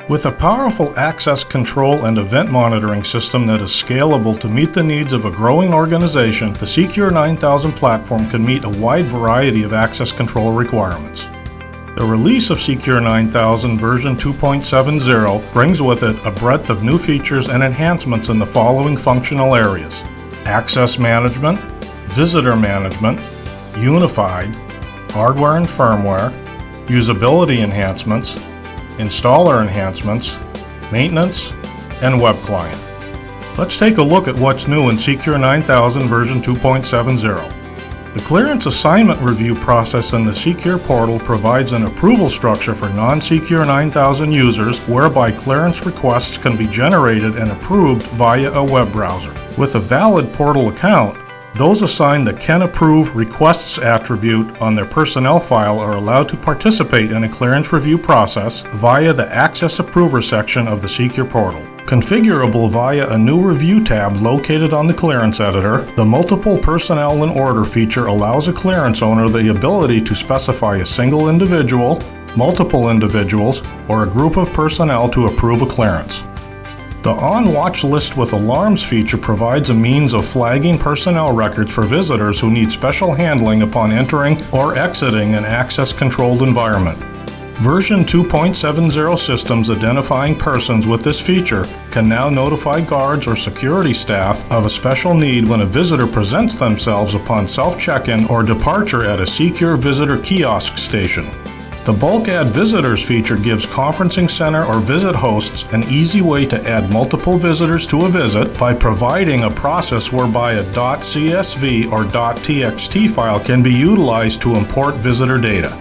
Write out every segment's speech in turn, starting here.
With a powerful access control and event monitoring system that is scalable to meet the needs of a growing organization, the Secure 9000 platform can meet a wide variety of access control requirements. The release of Secure 9000 version 2.70 brings with it a breadth of new features and enhancements in the following functional areas: access management, visitor management, unified, hardware and firmware, usability enhancements, installer enhancements, maintenance, and web client. Let's take a look at what's new in Secure 9000 version 2.70. The clearance assignment review process in the Secure portal provides an approval structure for non-Secure 9000 users whereby clearance requests can be generated and approved via a web browser. With a valid portal account, those assigned the Can Approve Requests attribute on their personnel file are allowed to participate in a clearance review process via the Access Approver section of the Secure portal. Configurable via a new Review tab located on the Clearance Editor, the Multiple Personnel in Order feature allows a clearance owner the ability to specify a single individual, multiple individuals, or a group of personnel to approve a clearance. The On Watch List with Alarms feature provides a means of flagging personnel records for visitors who need special handling upon entering or exiting an access-controlled environment. Version 2.70 systems identifying persons with this feature can now notify guards or security staff of a special need when a visitor presents themselves upon self-check-in or departure at a Secure Visitor Kiosk station. The Bulk Add Visitors feature gives conferencing center or visit hosts an easy way to add multiple visitors to a visit by providing a process whereby a .csv or .txt file can be utilized to import visitor data.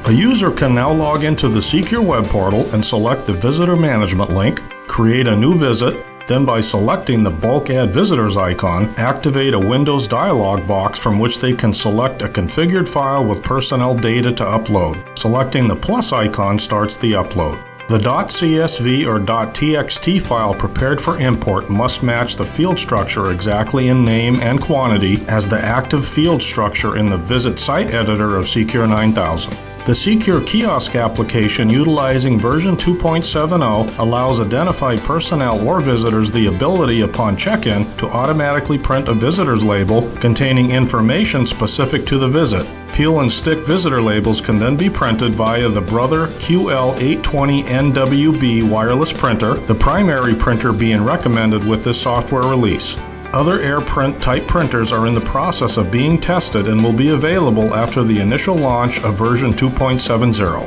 A user can now log into the Secure web portal and select the Visitor Management link, create a new visit, then by selecting the Bulk Add Visitors icon, activate a Windows dialog box from which they can select a configured file with personnel data to upload. Selecting the plus icon starts the upload. The .csv or .txt file prepared for import must match the field structure exactly in name and quantity as the active field structure in the Visit Site Editor of Secure 9000. The Secure Kiosk application utilizing version 2.70 allows identified personnel or visitors the ability upon check-in to automatically print a visitor's label containing information specific to the visit. Peel and stick visitor labels can then be printed via the Brother QL820NWB wireless printer, the primary printer being recommended with this software release. Other AirPrint type printers are in the process of being tested and will be available after the initial launch of version 2.70.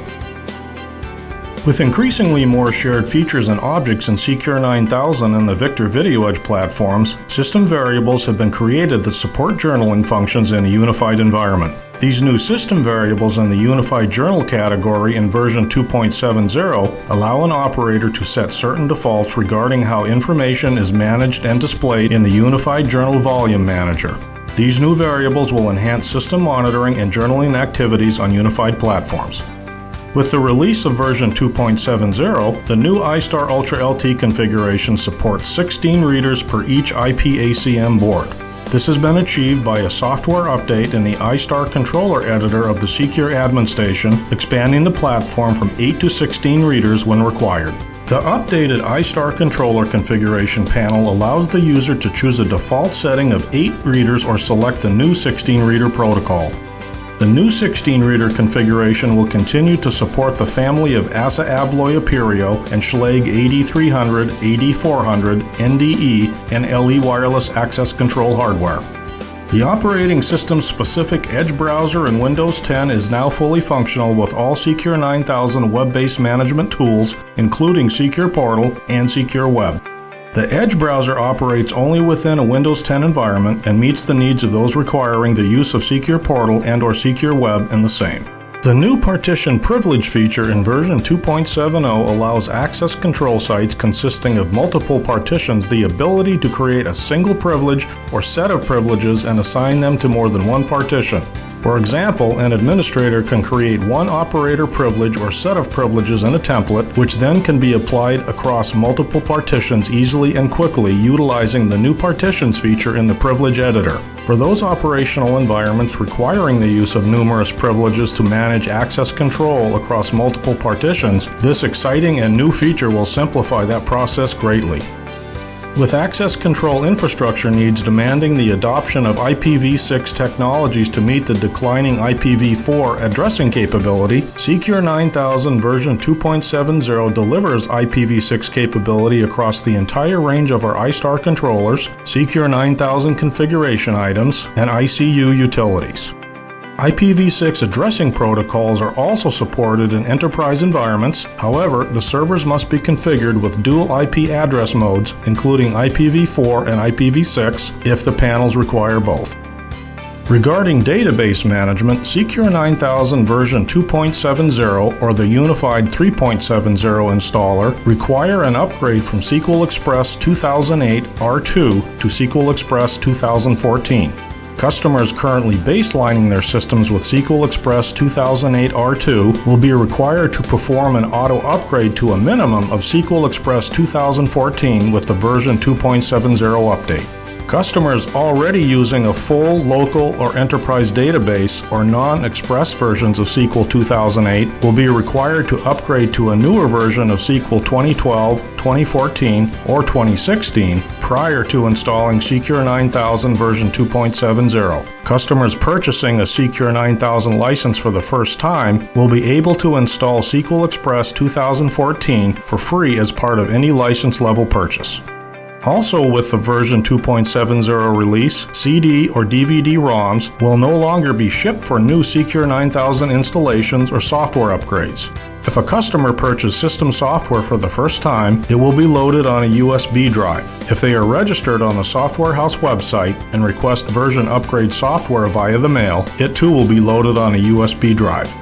With increasingly more shared features and objects in Secure 9000 and the Victor VideoEdge platforms, system variables have been created that support journaling functions in a unified environment. These new system variables in the Unified Journal category in version 2.70 allow an operator to set certain defaults regarding how information is managed and displayed in the Unified Journal Volume Manager. These new variables will enhance system monitoring and journaling activities on unified platforms. With the release of version 2.70, the new iStar Ultra LT configuration supports 16 readers per each IP-ACM board. This has been achieved by a software update in the iStar controller editor of the Secure Admin Station, expanding the platform from 8 to 16 readers when required. The updated iStar controller configuration panel allows the user to choose a default setting of 8 readers or select the new 16-reader protocol. The new 16-reader configuration will continue to support the family of ASA Abloy Apereo and Schlage AD300, AD400, NDE, and LE wireless access control hardware. The operating system-specific Edge browser in Windows 10 is now fully functional with all Secure 9000 web-based management tools, including Secure Portal and Secure Web. The Edge browser operates only within a Windows 10 environment and meets the needs of those requiring the use of Secure Portal and/or Secure Web in the same. The new Partition Privilege feature in version 2.70 allows access control sites consisting of multiple partitions the ability to create a single privilege or set of privileges and assign them to more than one partition. For example, an administrator can create one operator privilege or set of privileges in a template, which then can be applied across multiple partitions easily and quickly utilizing the new partitions feature in the privilege editor. For those operational environments requiring the use of numerous privileges to manage access control across multiple partitions, this exciting and new feature will simplify that process greatly. With access control infrastructure needs demanding the adoption of IPv6 technologies to meet the declining IPv4 addressing capability, Secure 9000 version 2.70 delivers IPv6 capability across the entire range of our iStar controllers, Secure 9000 configuration items, and ICU utilities. IPv6 addressing protocols are also supported in enterprise environments. However, the servers must be configured with dual IP address modes, including IPv4 and IPv6, if the panels require both. Regarding database management, Secure 9000 version 2.70 or the Unified 3.70 installer require an upgrade from SQL Express 2008 R2 to SQL Express 2014. Customers currently baselining their systems with SQL Express 2008 R2 will be required to perform an auto upgrade to a minimum of SQL Express 2014 with the version 2.70 update. Customers already using a full, local, or enterprise database or non-Express versions of SQL 2008 will be required to upgrade to a newer version of SQL 2012, 2014, or 2016 prior to installing Secure 9000 version 2.70. Customers purchasing a Secure 9000 license for the first time will be able to install SQL Express 2014 for free as part of any license level purchase. Also, with the version 2.70 release, CD or DVD ROMs will no longer be shipped for new Secure 9000 installations or software upgrades. If a customer purchases system software for the first time, it will be loaded on a USB drive. If they are registered on the software house website and request version upgrade software via the mail, it too will be loaded on a USB drive.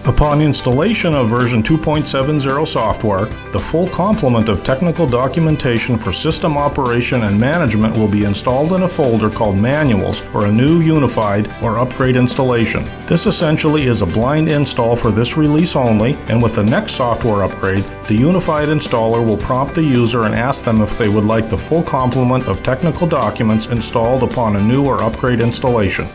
Upon installation of version 2.70 software, the full complement of technical documentation for system operation and management will be installed in a folder called Manuals for a new unified or upgrade installation. This essentially is a blind install for this release only, and with the next software upgrade, the unified installer will prompt the user and ask them if they would like the full complement of technical documents installed upon a new or upgrade installation.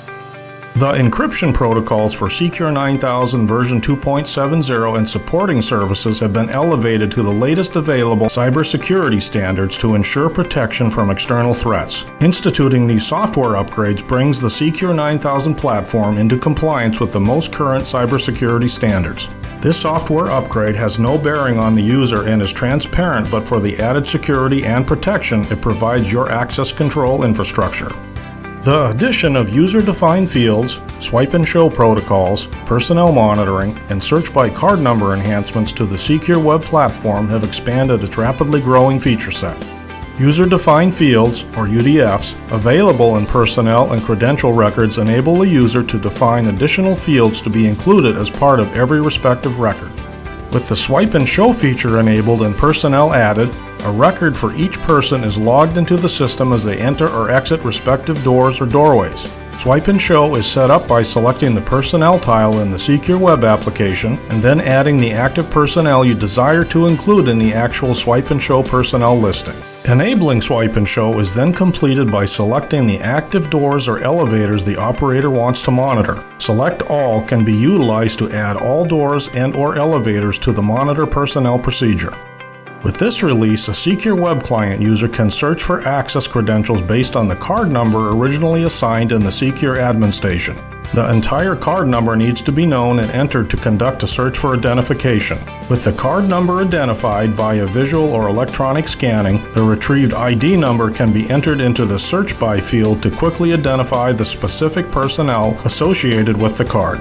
The encryption protocols for Secure 9000 version 2.70 and supporting services have been elevated to the latest available cybersecurity standards to ensure protection from external threats. Instituting these software upgrades brings the Secure 9000 platform into compliance with the most current cybersecurity standards. This software upgrade has no bearing on the user and is transparent, but for the added security and protection it provides your access control infrastructure. The addition of user-defined fields, swipe and show protocols, personnel monitoring, and search by card number enhancements to the Secure Web platform have expanded its rapidly growing feature set. User-defined fields, or UDFs, available in personnel and credential records enable the user to define additional fields to be included as part of every respective record. With the swipe and show feature enabled and personnel added, a record for each person is logged into the system as they enter or exit respective doors or doorways. Swipe and show is set up by selecting the personnel tile in the Secure Web application and then adding the active personnel you desire to include in the actual swipe and show personnel listing. Enabling swipe and show is then completed by selecting the active doors or elevators the operator wants to monitor. Select All can be utilized to add all doors and/or elevators to the monitor personnel procedure. With this release, a Secure Web Client user can search for access credentials based on the card number originally assigned in the Secure Admin Station. The entire card number needs to be known and entered to conduct a search for identification. With the card number identified via visual or electronic scanning, the retrieved ID number can be entered into the Search By field to quickly identify the specific personnel associated with the card.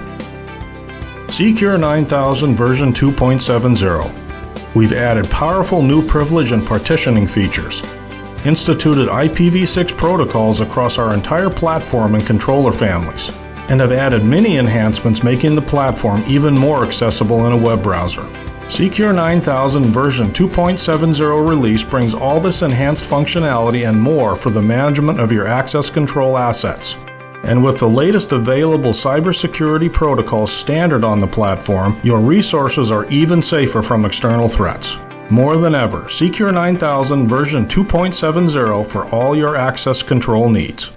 Secure 9000 version 2.70. We've added powerful new privilege and partitioning features, instituted IPv6 protocols across our entire platform and controller families, and have added many enhancements making the platform even more accessible in a web browser. Secure 9000 version 2.70 release brings all this enhanced functionality and more for the management of your access control assets. And with the latest available cybersecurity protocols standard on the platform, your resources are even safer from external threats. More than ever, Secure 9000 version 2.70 for all your access control needs.